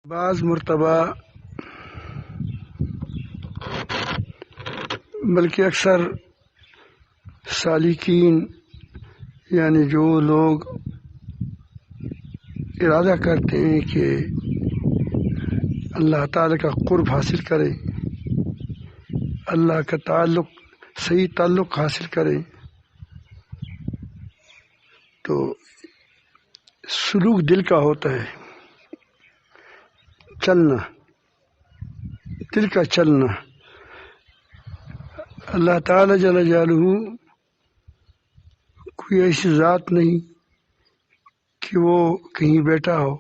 بعض مرتبہ بلکہ اکثر سالکین یعنی جو لوگ ارادہ کرتے ہیں کہ اللہ تعالیٰ کا قرب حاصل کریں، اللہ کا صحیح تعلق حاصل کریں، تو سلوک دل کا ہوتا ہے، چلنا، دل کا چلنا۔ اللہ تعالیٰ جل جلالہ کوئی ایسی ذات نہیں کہ وہ کہیں بیٹھا ہو،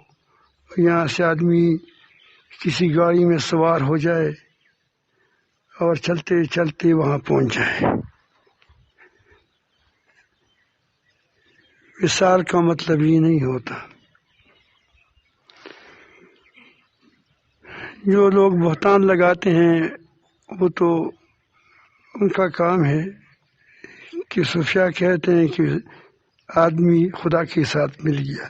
یہاں سے آدمی کسی گاڑی میں سوار ہو جائے اور چلتے چلتے وہاں پہنچ جائے۔ وصال کا مطلب یہ نہیں ہوتا۔ جو لوگ بہتان لگاتے ہیں وہ تو ان کا کام ہے کہ صوفیاء کہتے ہیں کہ آدمی خدا کے ساتھ مل گیا۔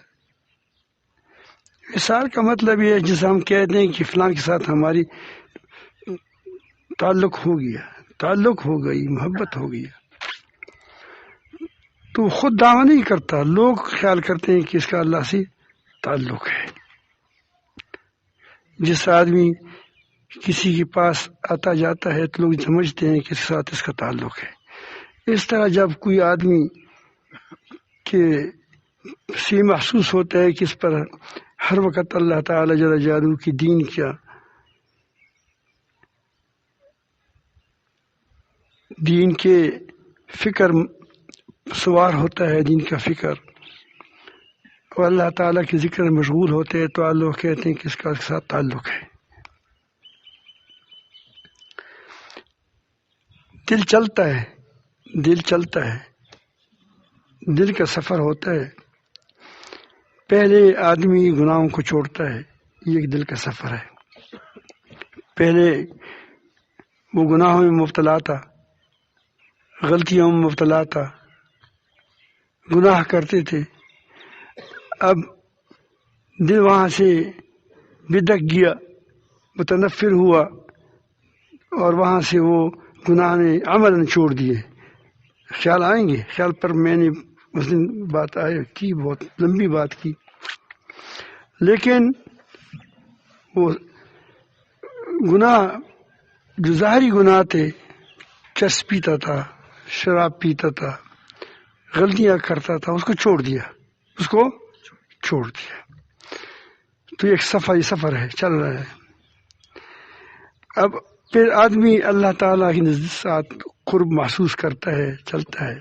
وصال کا مطلب یہ ہے جسے ہم کہتے ہیں کہ فلاں کے ساتھ ہماری تعلق ہو گیا، تعلق ہو گئی، محبت ہو گئی، تو خود دعویٰ نہیں کرتا، لوگ خیال کرتے ہیں کہ اس کا اللہ سے تعلق ہے۔ جس آدمی کسی کے پاس آتا جاتا ہے تو لوگ سمجھتے ہیں کہ اس کے ساتھ اس کا تعلق ہے۔ اس طرح جب کوئی آدمی کے سے محسوس ہوتا ہے کہ اس پر ہر وقت اللہ تعالی جل جلالہ کی دین کیا دین کے فکر سوار ہوتا ہے، دین کا فکر، اور اللہ تعالیٰ کے ذکر میں مشغول ہوتے ہیں، تو لوگ کہتے ہیں کہ اس کا ساتھ تعلق ہے۔ دل چلتا ہے، دل چلتا ہے، دل کا سفر ہوتا ہے۔ پہلے آدمی گناہوں کو چھوڑتا ہے، یہ ایک دل کا سفر ہے۔ پہلے وہ گناہوں میں مبتلا تھا، غلطیوں میں مبتلا تھا، گناہ کرتے تھے، اب دل وہاں سے بدک گیا، متنفر ہوا، اور وہاں سے وہ گناہ نے عملاً چھوڑ دیے۔ خیال آئیں گے، خیال پر میں نے اس دن بات کی، بہت لمبی بات کی، لیکن وہ گناہ جو ظاہری گناہ تھے، چرس پیتا تھا، شراب پیتا تھا، غلطیاں کرتا تھا، اس کو چھوڑ دیا، اس کو چھوڑ دیا۔ تو ایک سفر ہے، چل رہا ہے۔ اب پھر آدمی اللہ تعالیٰ کے ساتھ قرب محسوس کرتا ہے، چلتا ہے،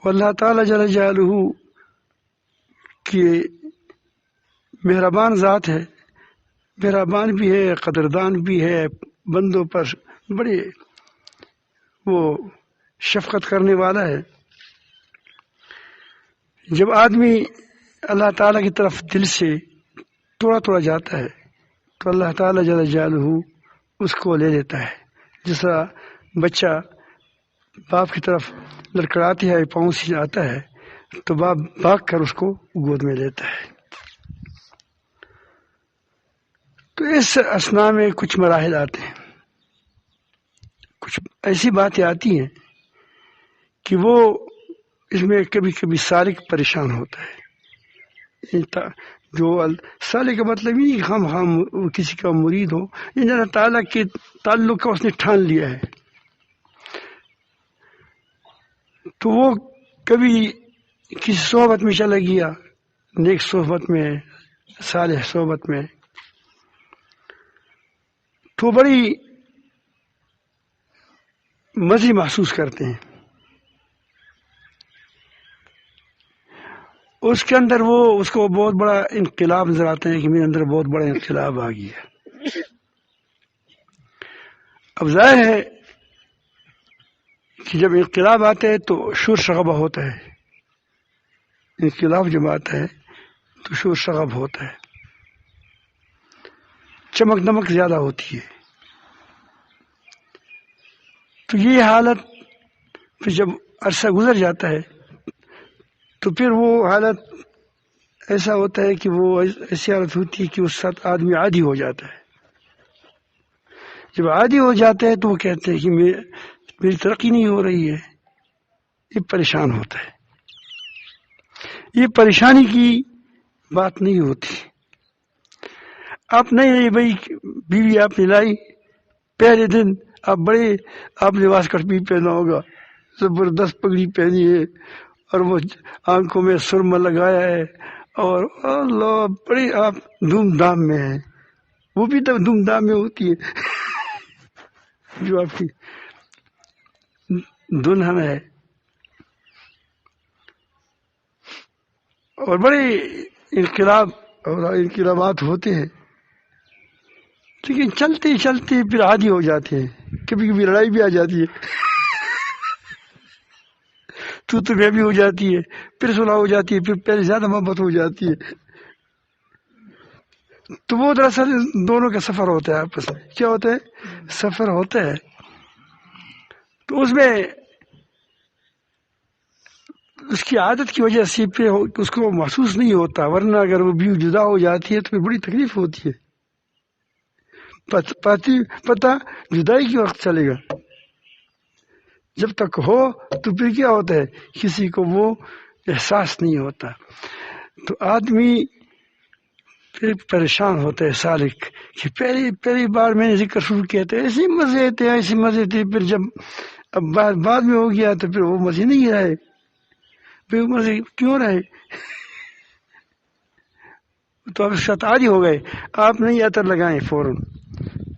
اور اللہ تعالیٰ جل جلالہ کی مہربان ذات ہے، مہربان بھی ہے، قدردان بھی ہے، بندوں پر بڑے وہ شفقت کرنے والا ہے۔ جب آدمی اللہ تعالیٰ کی طرف دل سے تھوڑا تھوڑا جاتا ہے تو اللہ تعالیٰ جل جلالہ اس کو لے لیتا ہے۔ جیسا بچہ باپ کی طرف لڑکڑاتے ہے، پاؤں سے آتا ہے تو باپ بھاگ کر اس کو گود میں لیتا ہے۔ تو اس اثناء میں کچھ مراحل آتے ہیں، کچھ ایسی باتیں آتی ہیں کہ وہ اس میں کبھی کبھی سالک پریشان ہوتا ہے۔ جو سالک کا مطلب یہ کہ ہم کسی کا مرید ہو، اللہ تعالیٰ کے تعلق کا اس نے ٹھان لیا ہے، تو وہ کبھی کسی صحبت میں چلا گیا، نیک صحبت میں، صالح صحبت میں، تو بڑی مزے محسوس کرتے ہیں۔ اس کے اندر اس کو بہت بڑا انقلاب نظر آتا ہے کہ میرے اندر بہت بڑا انقلاب آ گیا۔ اب ظاہر ہے کہ جب انقلاب آتا ہے تو شور شغبہ ہوتا ہے، انقلاب جب آتا ہے تو شور شغب ہوتا ہے، چمک دمک زیادہ ہوتی ہے۔ تو یہ حالت پھر جب عرصہ گزر جاتا ہے تو پھر وہ حالت ایسا ہوتا ہے کہ وہ ایسی حالت ہوتی ہے کہ اس ساتھ آدمی عادی ہو جاتا ہے. جب عادی ہو جاتا ہے تو وہ کہتے ہیں کہ میری ترقی نہیں ہو رہی ہے. یہ پریشان ہوتا ہے. یہ پریشانی کی بات نہیں ہوتی. آپ نہیں بھائی بیوی آپ نے لائی، پہلے دن آپ لباس کٹ بھی پہنا ہوگا، زبردست پگڑی پہنی ہے اور وہ آنکھوں میں سرما لگایا ہے اور اللہ بڑے آپ دھوم دھام میں ہیں. وہ بھی تو دھوم دھام میں ہوتی ہے جو آپ کی دلہن ہے. اور بڑے انقلاب اور انقلابات ہوتے ہیں، لیکن چلتے چلتے پھر عادی ہو جاتے ہیں. کبھی کبھی لڑائی بھی آ جاتی ہے، تو میں بھی ہو جاتی ہے، پھر صلح ہو جاتی ہے، پھر پہلے زیادہ محبت ہو جاتی ہے. تو وہ دراصل دونوں کا سفر ہوتا ہے. آپس میں کیا ہوتا ہے؟ سفر ہوتا ہے. تو اس میں اس کی عادت کی وجہ سے پھر اس کو محسوس نہیں ہوتا، ورنہ اگر وہ بیوی جدا ہو جاتی ہے تو پھر بڑی تکلیف ہوتی ہے. پتہ جدائی کے وقت چلے گا، جب تک ہو تو پھر کیا ہوتا ہے، کسی کو وہ احساس نہیں ہوتا. تو آدمی پھر پریشان ہوتا ہے سالک کہ پہلی بار میں نے ذکر شروع کیا تھا، ایسے مزے تھے، پھر جب اب بعد میں ہو گیا تو پھر وہ مزے نہیں رہے. پھر مزے کیوں رہے؟ تو آپ اس کے ساتھ عادی ہو گئے. آپ نہیں عطر لگائیں فوراً،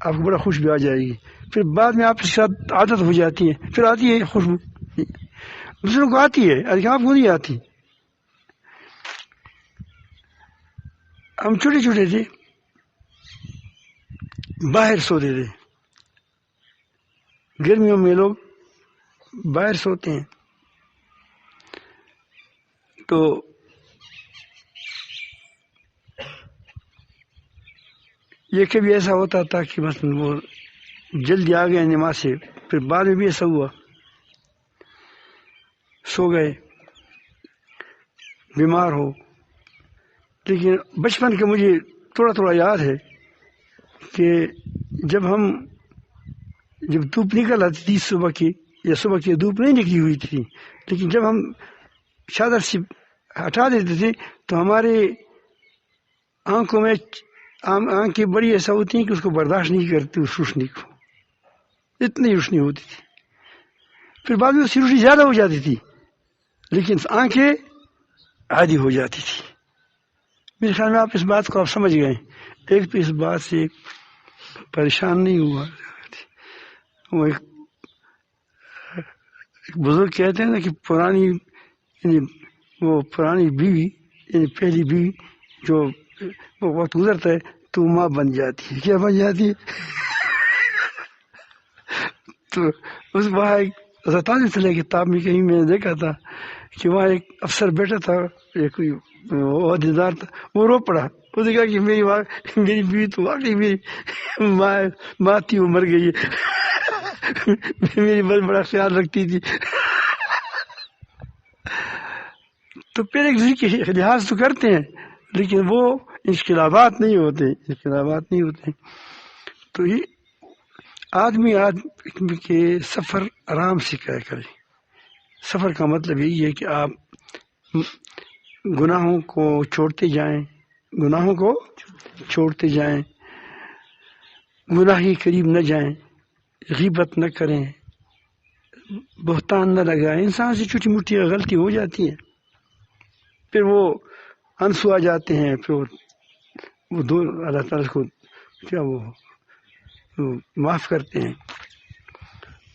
آپ کو بڑا خوشبو آ جائے گی. پھر بعد میں آپ اس کے ساتھ عادت ہو جاتی ہے، پھر آتی ہے خوشبو. دوسروں کو آتی ہے، آپ کو نہیں آتی. ہم چھوٹے چھوٹے تھے، باہر سوتے تھے. گرمیوں میں لوگ باہر سوتے ہیں. تو یہ کبھی ایسا ہوتا تھا کہ مثلاً وہ جلدی آ گئے نماز سے، پھر بعد میں بھی ایسا ہوا سو گئے، بیمار ہو. لیکن بچپن کا مجھے تھوڑا یاد ہے کہ جب دھوپ نکل آتی تھی صبح کی دھوپ نہیں نکلی ہوئی تھی، لیکن جب ہم چادر سے ہٹا دیتے تھے تو ہمارے آنکھوں میں آنکھیں بڑی ایسا ہوتی ہیں کہ اس کو برداشت نہیں کرتی، اس روشنی کو، اتنی روشنی ہوتی تھی. پھر بعد میں اس کی روشنی زیادہ ہو جاتی تھی، لیکن آنکھیں عادی ہو جاتی تھی. میرے خیال میں آپ اس بات کو آپ سمجھ گئے. ایک تو اس بات سے پریشان نہیں ہوا. وہ ایک بزرگ کہتے ہیں نا کہ پرانی بیوی یعنی پہلی بیوی جو وہ وقت گزرتا ہے تو ماں بن جاتی ہے. کیا بن جاتی ہے؟ تو اس وہاں ایک تعلیم کتاب میں کہیں میں نے دیکھا تھا کہ وہاں ایک افسر بیٹھا تھا، ایک عہدیدار تھا، وہ رو پڑا. اس نے کہا کہ میری بیوی تو واقعی میری ماں تھی، وہ مر گئی ہے. میری بڑا خیال رکھتی تھی. تو پھر ایک دوسرے کے لحاظ تو کرتے ہیں، لیکن وہ انقلابات نہیں ہوتے. تو یہ آدمی کے سفر آرام سے کیا کرے. سفر کا مطلب یہی ہے کہ آپ گناہوں کو چھوڑتے جائیں، گناہ کے قریب نہ جائیں، غیبت نہ کریں، بہتان نہ لگائیں. انسان سے چھوٹی موٹی غلطی ہو جاتی ہے، پھر وہ آنسو آ جاتے ہیں، پھر وہ اللہ تعالیٰ کو کیا وہ معاف کرتے ہیں.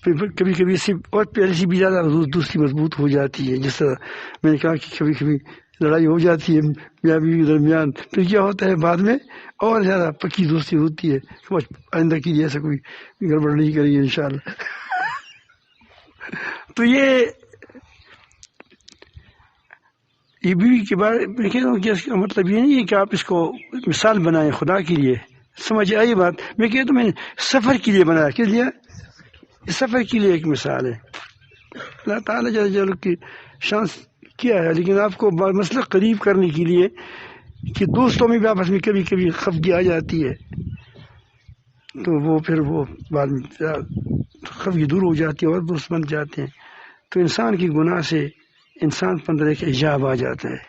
پھر کبھی کبھی اور پہلے سے بھی زیادہ دوستی مضبوط ہو جاتی ہے. جس طرح میں نے کہا کہ کبھی کبھی لڑائی ہو جاتی ہے میاں بیوی کے درمیان، پھر کیا ہوتا ہے بعد میں اور زیادہ پکی دوستی ہوتی ہے. آئندہ کی ایسا کوئی گڑبڑ نہیں کریں گے انشاءاللہ. تو یہ بیوی کے بارے میں کہتا ہوں کہ اس کا مطلب یہ نہیں ہے کہ آپ اس کو مثال بنائیں خدا کے لیے. سمجھ آئی بات؟ میں کہتا ہوں میں نے سفر کے لیے بنایا. کس لیے؟ سفر کے لیے ایک مثال ہے. اللہ تعالیٰ جل جلالہ کی شان کیا ہے، لیکن آپ کو مسئلہ قریب کرنے کے لیے کہ دوستوں میں بھی آپس میں کبھی کبھی خفگی آ جاتی ہے، تو وہ پھر وہ بعد میں خفگی دور ہو جاتی ہے اور دوست بن جاتے ہیں. تو انسان کی گناہ سے انسان پر اندر ایک حجاب آ جاتا ہے.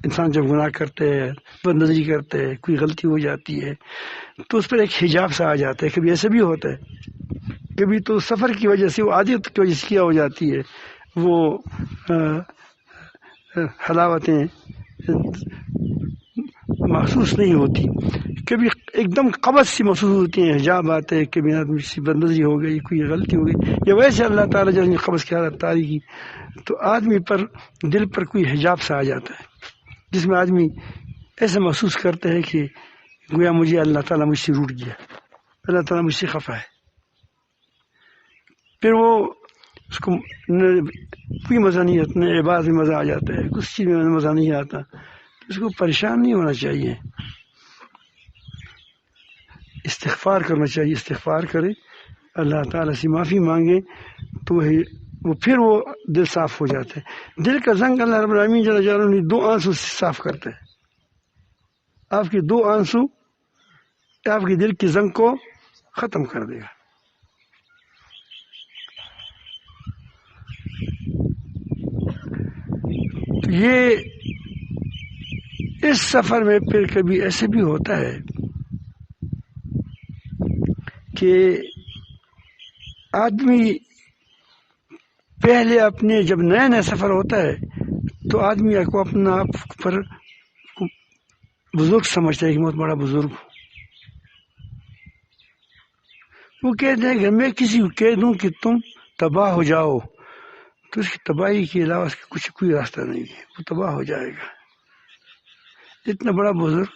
انسان جب گناہ کرتے ہے، بد نظری کرتے ہے، کوئی غلطی ہو جاتی ہے تو اس پر ایک حجاب سا آ جاتا ہے. کبھی ایسا بھی ہوتا ہے، کبھی تو سفر کی وجہ سے، وہ عادت کی وجہ سے کیا ہو جاتی ہے، وہ حلاوتیں محسوس نہیں ہوتی، کبھی ایک دم قبض سی محسوس ہوتی ہیں، حجاب آتے ہیں، کبھی آدمی سی بد نظری ہو گئی، کوئی غلطی ہو گئی، یا ویسے اللہ تعالیٰ جب قبض کی حالت تاری کی تو آدمی پر دل پر کوئی حجاب سا آ جاتا ہے، جس میں آدمی ایسا محسوس کرتا ہے کہ گویا مجھے اللہ تعالیٰ مجھ سے روٹ گیا، اللہ تعالیٰ مجھ سے خفا ہے. پھر وہ اس کو کوئی مزہ نہیں آتا، نہ عبادت میں مزہ آ جاتا ہے، کچھ چیز میں مزہ نہیں آتا. اس کو پریشان نہیں ہونا چاہیے، استغفار کرنا چاہیے. استغفار کرے، اللہ تعالیٰ سے معافی مانگے تو وہ پھر وہ دل صاف ہو جاتا ہے. دل کا زنگ اللہ رب العالمین جل جلالہ نے 2 آنسو سے صاف کرتا ہے. آپ کے 2 آنسو آپ کے دل کی زنگ کو ختم کر دے گا. تو یہ اس سفر میں پھر کبھی ایسے بھی ہوتا ہے کہ آدمی پہلے اپنے جب نیا نیا سفر ہوتا ہے تو آدمی کو اپنا آپ پر بزرگ سمجھتا ہے کہ بہت بڑا بزرگ ہوں. وہ کہتے ہیں کہ میں کسی کو کہہ دوں کہ تم تباہ ہو جاؤ تو اس کی تباہی کے علاوہ اس کی کوئی راستہ نہیں ہے، وہ تباہ ہو جائے گا. اتنا بڑا بزرگ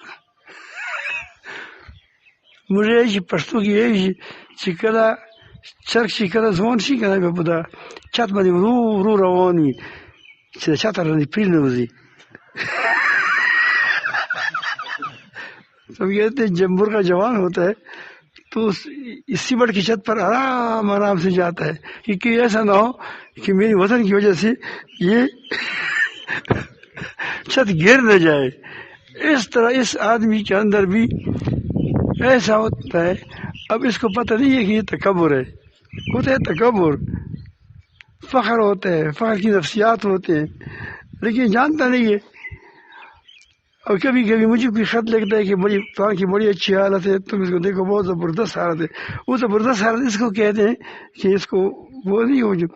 مجھے پرستوں کی چکلا چرک چکلا زون سی کنا به بودا چت باندې رو روان وي چې د چت باندې پیل نه وځي. سب کہتے ہیں جب مرغہ جوان ہوتا ہے تو اس سیمنٹ کی چھت پر آرام آرام سے جاتا ہے کہ ایسا نہ ہو کہ میری وزن کی وجہ سے یہ چھت گر نہ جائے. اس طرح اس آدمی کے اندر بھی ایسا ہوتا ہے. اب اس کو پتہ نہیں ہے کہ یہ تکبر ہے، ہوتا ہے تکبر، فخر ہوتا ہے، فخر کی نفسیات ہوتے ہیں، لیکن جانتا نہیں ہے. اور کبھی کبھی مجھے کوئی خط لکھتا ہے کہ فلاں کی بڑی اچھی حالت ہے، تم اس کو دیکھو بہت زبردست حالت ہے. وہ زبردست حالت اس کو کہتے ہیں کہ اس کو وہ نہیں ہو جو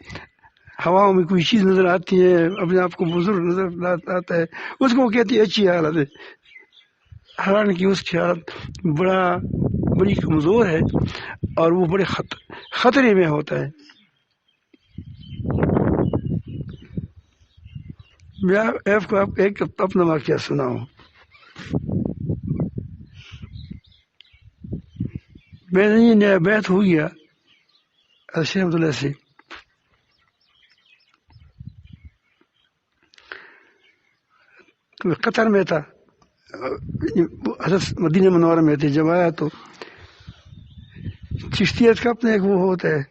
ہواؤں میں کوئی چیز نظر آتی ہے، اپنے آپ کو بزرگ نظر آتا ہے، اس کو کہتی ہے اچھی حالت ہے، حالانکہ اس کی حالت بڑی کمزور ہے اور وہ بڑے خطرے میں ہوتا ہے. میں آپ کو ایک اپنا واقعہ سناؤں. میں نے یہ نیا بیعت ہو گیا شیخ عبداللہ سے، تو قطر میں تھا، حضرت مدینہ منورہ میں تھے. جب آیا تو چشتیت کا اپنا ایک وہ ہوتا ہے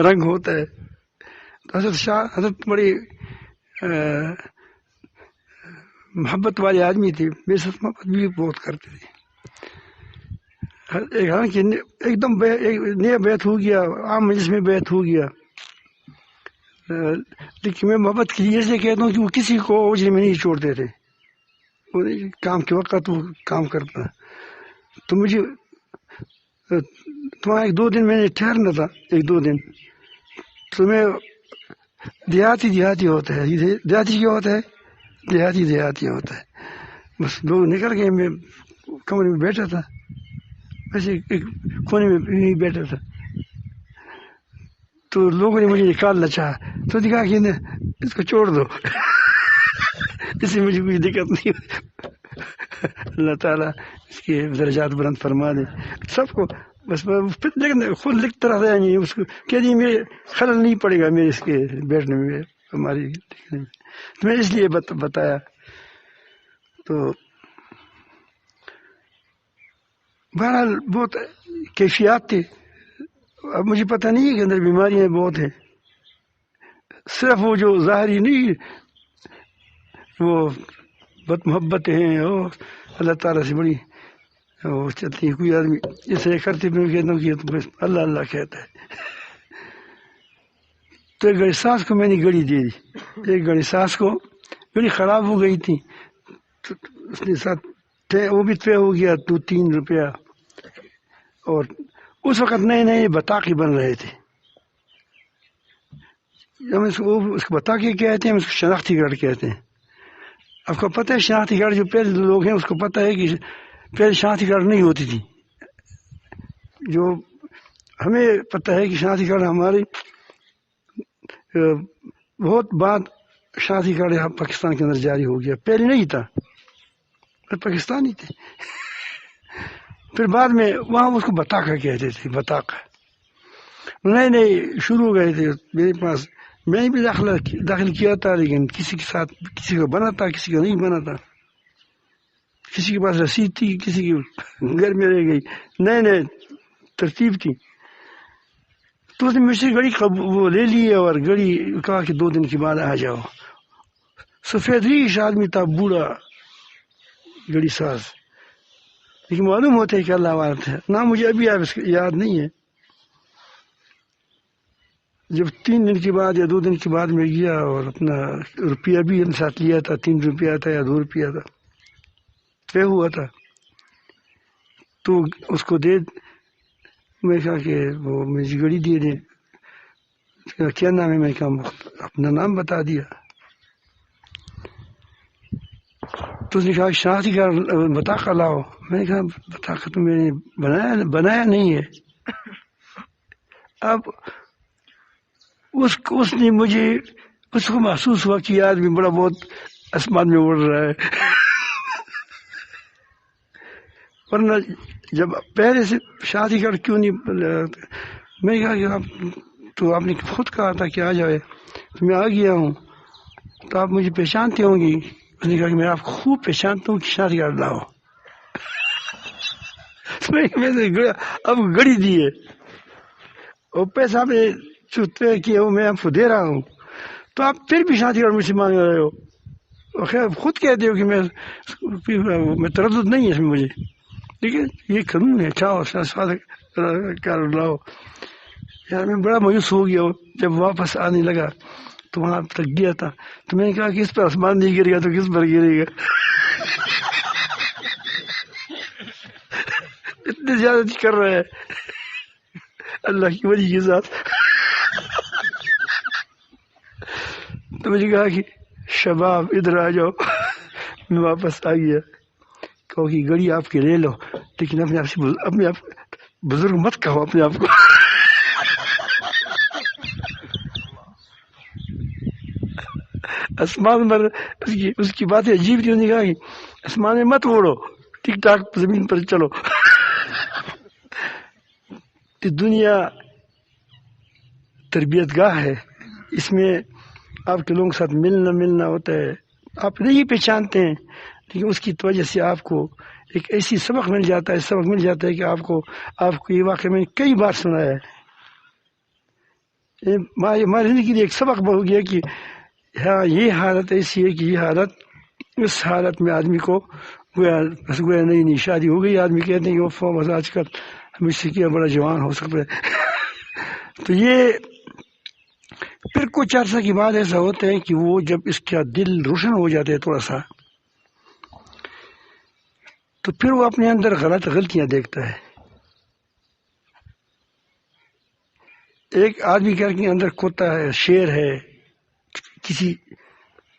رنگ ہوتا ہے. تو حضرت بڑی محبت والے آدمی تھے، میرے ساتھ محبت بھی بہت کرتے تھے. حالانکہ ایک دم نیا بیعت ہو گیا، عام مجلس میں بیعت ہو گیا، لیکن میں محبت کی وجہ سے کہتا ہوں کہ وہ کسی کو اجرے میں نہیں چھوڑتے تھے. کام کے وقت وہ کام کرتا. تو مجھے تو 1-2 دن میں نے ٹھہرنا تھا، 1-2 دن. تو میں دیہاتی ہوتا ہے، دیہاتی کیا ہوتا ہے، دیہاتی ہوتا ہے. بس لوگ نکل گئے، میں کمرے میں بیٹھا تھا، ویسے ایک کونے میں بیٹھا تھا. تو لوگوں نے مجھے نکالنا چاہا تو کہا کہ اس کو چھوڑ دو، اس سے مجھے کوئی دقت نہیں. اللہ تعالیٰ اس کے درجات بلند فرما دے سب کو. بس لیکن خود لکھتا رہتا ہے، اس کو کہہ دیے میرے خلل نہیں پڑے گا میرے اس کے بیٹھنے میں، ہماری لکھنے میں. تو میں اس لیے بتایا. تو بہرحال بہت کیفیات تھے. اب مجھے پتہ نہیں ہے کہ اندر بیماریاں بہت ہیں، صرف وہ جو ظاہری نہیں وہ بد محبتیں ہیں، اور اللہ تعالیٰ سے بڑی وہ چلتی ہیں. کوئی آدمی اسے کرتے میں کہتا ہوں کہ تو بس اللہ اللہ کہتا ہے. تو ایک گاڑی ساز کو میں نے گڑی دے دی. ایک گاڑی ساز کو گڑی خراب ہو گئی تھی، تو اس کے ساتھ وہ بھی طے ہو گیا 2-3 روپیہ. اور اس وقت نئے نئے بطاقے بن رہے تھے. ہم اس کو بطاقے کہتے ہیں، ہم اس کو شناختی کارڈ کہتے ہیں. آپ کو پتہ ہے شناختی کارڈ جو پہلے لوگ ہیں اس کو پتہ ہے کہ پہلے شناختی کارڈ نہیں ہوتی تھی. جو ہمیں پتہ ہے کہ شناختی کارڈ ہماری بہت بعد شناختی کارڈ یہاں پاکستان کے اندر جاری ہو گیا. پہلے نہیں تھا، پاکستانی تھے. پھر بعد میں وہاں اس کو بطاقہ کہتے تھے. بطاقہ نئے نئے شروع ہو گئے تھے. میرے پاس میں نے بھی داخل کیا تھا، لیکن کسی کے ساتھ کسی کا بنا تھا، کسی کا نہیں بنا تھا. کسی کے پاس رسید تھی، کسی کے گھر میں رہ گئی. نئے نئے ترتیب تھی. تو اس نے مجھ سے گھڑی وہ لے لی اور گھڑی کہا کہ 2 دن کے بعد آ جاؤ. سفید ریش آدمی تھا، بوڑھا گھڑی ساز، لیکن معلوم ہوتا ہے کہ اللہ والا ہے. نہ مجھے ابھی یاد نہیں ہے. جب 3 دن کے بعد یا 2 دن کے بعد میں گیا اور اپنا روپیہ بھی ہم ساتھ لیا تھا، 3 روپیہ تھا یا 2 روپیہ تھا، طے ہوا تھا. تو اس کو دے میں کہا کہ وہ مجھے گھڑی دے دیں. کیا نام ہے؟ میں کہا اپنا نام بتا دیا. تو اس نے کہا شناختی کارڈ بطاقہ لاؤ. میں نے کہا بطاقہ تو میں نے بنایا نہیں ہے. اب اس نے مجھے اس کو محسوس ہوا کہ آدمی بڑا بہت آسمان میں اڑ رہا ہے. ورنہ جب پہلے سے شادی کر کیوں نہیں؟ میں نے کہا کہ آپ نے خود کہا تھا کہ آ جائے، تو میں آ گیا ہوں. تو آپ مجھے پہچانتے ہوں گی. اس نے کہا کہ میں آپ کو خوب پہچانتا ہوں کہ شادی کارڈ لاؤ. میں اب گھڑی دی ہے اور پیسہ آپ نے طے کیا وہ میں آپ کو دے رہا ہوں، تو آپ پھر بھی شادی کارڈ مجھ سے مانگ رہے ہو. خیر خود کہتے ہو کہ میں تردد نہیں ہے اس میں مجھے، لیکن یہ قانون ہے. چاہو کارڈ لاؤ. یار میں بڑا مایوس ہو گیا. جب واپس آنے لگا تو وہاں تک گیا تھا، تو میں نے کہا کہ اس پر آسمان نہیں گرے گا تو کس پر گرے گا؟ اتنی زیادتی کر رہا ہے اللہ کی وجہ کے ساتھ. تو مجھے کہا کہ شباب ادھر آ جاؤ. میں واپس آ گیا. کہو کہ گھڑی آپ کی لے لو، لیکن اپنے آپ بزرگ مت کہو اپنے آپ کو. آسمان پر اس کی باتیں عجیب تھی. انہوں نے کہا کہ آسمان میں مت اڑو، ٹھیک ٹاک زمین پر چلو. دنیا تربیت گاہ ہے، اس میں آپ کے لوگوں کے ساتھ ملنا ہوتا ہے. آپ نہیں پہچانتے ہیں، لیکن اس کی وجہ سے آپ کو ایک ایسی سبق مل جاتا ہے کہ آپ کو یہ واقعہ میں نے کئی بار سنا ہے. ہماری زندگی کے ایک سبق ہو گیا کہ ہاں یہ حالت ایسی ہے کہ یہ حالت، اس حالت میں آدمی کو گویا نئی شادی ہو گئی. آدمی کہتے ہیں کہ وہ فارم آج کل ہم اس سے کیا بڑا جوان ہو سکتا ہے. تو یہ پھر کچھ عرصہ کے بعد ایسا ہوتا ہے کہ وہ جب اس کا دل روشن ہو جاتا ہے تھوڑا سا، تو پھر وہ اپنے اندر غلطیاں دیکھتا ہے. ایک آدمی کے اندر کتا ہے، شیر ہے، کسی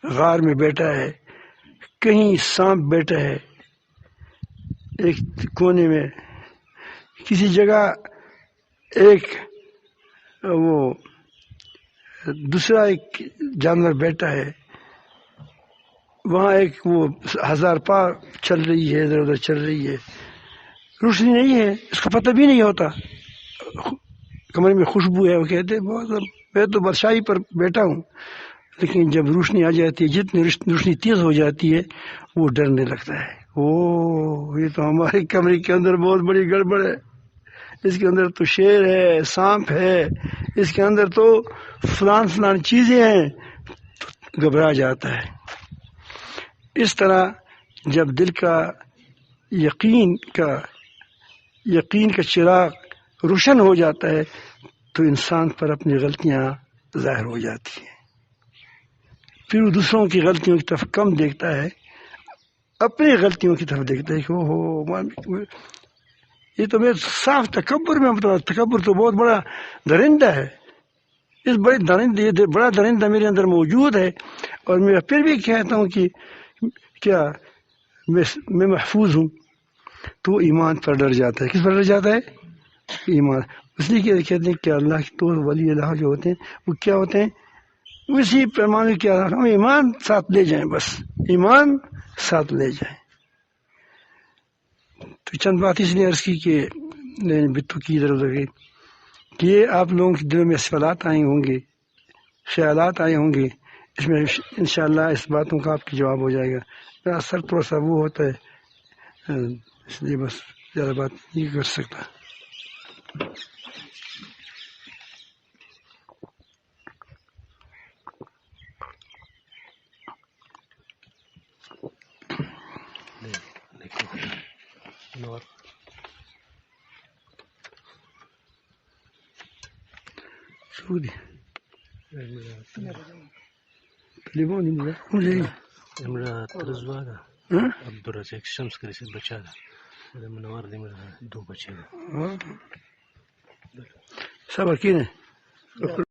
غار میں بیٹھا ہے، کہیں سانپ بیٹھا ہے ایک کونے میں، کسی جگہ ایک وہ دوسرا ایک جانور بیٹھا ہے، وہاں ایک وہ 1000 پا چل رہی ہے، ادھر ادھر چل رہی ہے. روشنی نہیں ہے، اس کو پتہ بھی نہیں ہوتا. کمرے میں خوشبو ہے، وہ کہتے میں تو برشائی پر بیٹھا ہوں. لیکن جب روشنی آ جاتی ہے، جتنی روشنی تیز ہو جاتی ہے، وہ ڈرنے لگتا ہے. یہ تو ہمارے کمرے کے اندر بہت بڑی گڑبڑ ہے. اس کے اندر تو شیر ہے، سانپ ہے، اس کے اندر تو فلان چیزیں ہیں. تو گھبرا جاتا ہے. اس طرح جب دل کا یقین کا چراغ روشن ہو جاتا ہے تو انسان پر اپنی غلطیاں ظاہر ہو جاتی ہیں، پھر وہ دوسروں کی غلطیوں کی طرف کم دیکھتا ہے، اپنی غلطیوں کی طرف دیکھتا ہے کہ یہ تو میں صاف تکبر میں تکبر تو بہت بڑا درندہ ہے، یہ بڑا درندہ میرے اندر موجود ہے، اور میں پھر بھی کہتا ہوں کہ کیا میں محفوظ ہوں، تو ایمان پر ڈر جاتا ہے۔ کس پر ڈر جاتا ہے؟ ایمان۔ اس لیے کہتے ہیں کہ اللہ کے تو ولی اللہ جو ہوتے ہیں وہ کیا ہوتے ہیں؟ اسی پیمانے کیا ہم ایمان ساتھ لے جائیں، بس ایمان ساتھ لے جائیں۔ تو چند بات اس لیے عرض کی کہ بتو کی ادھر ادھر گئی کہ یہ آپ لوگوں کے دلوں میں سوالات آئے ہوں گے، خیالات آئے ہوں گے، اس میں انشاءاللہ اس باتوں کا آپ کی جواب ہو جائے گا۔ میرا اثر تھوڑا سا وہ ہوتا ہے، اس لیے بس زیادہ بات نہیں کر سکتا۔ سعودي تليفوني ترزواga عبدالرزاق شمس کرسی بچا دا منور دی میرا دو بچے صبر کینے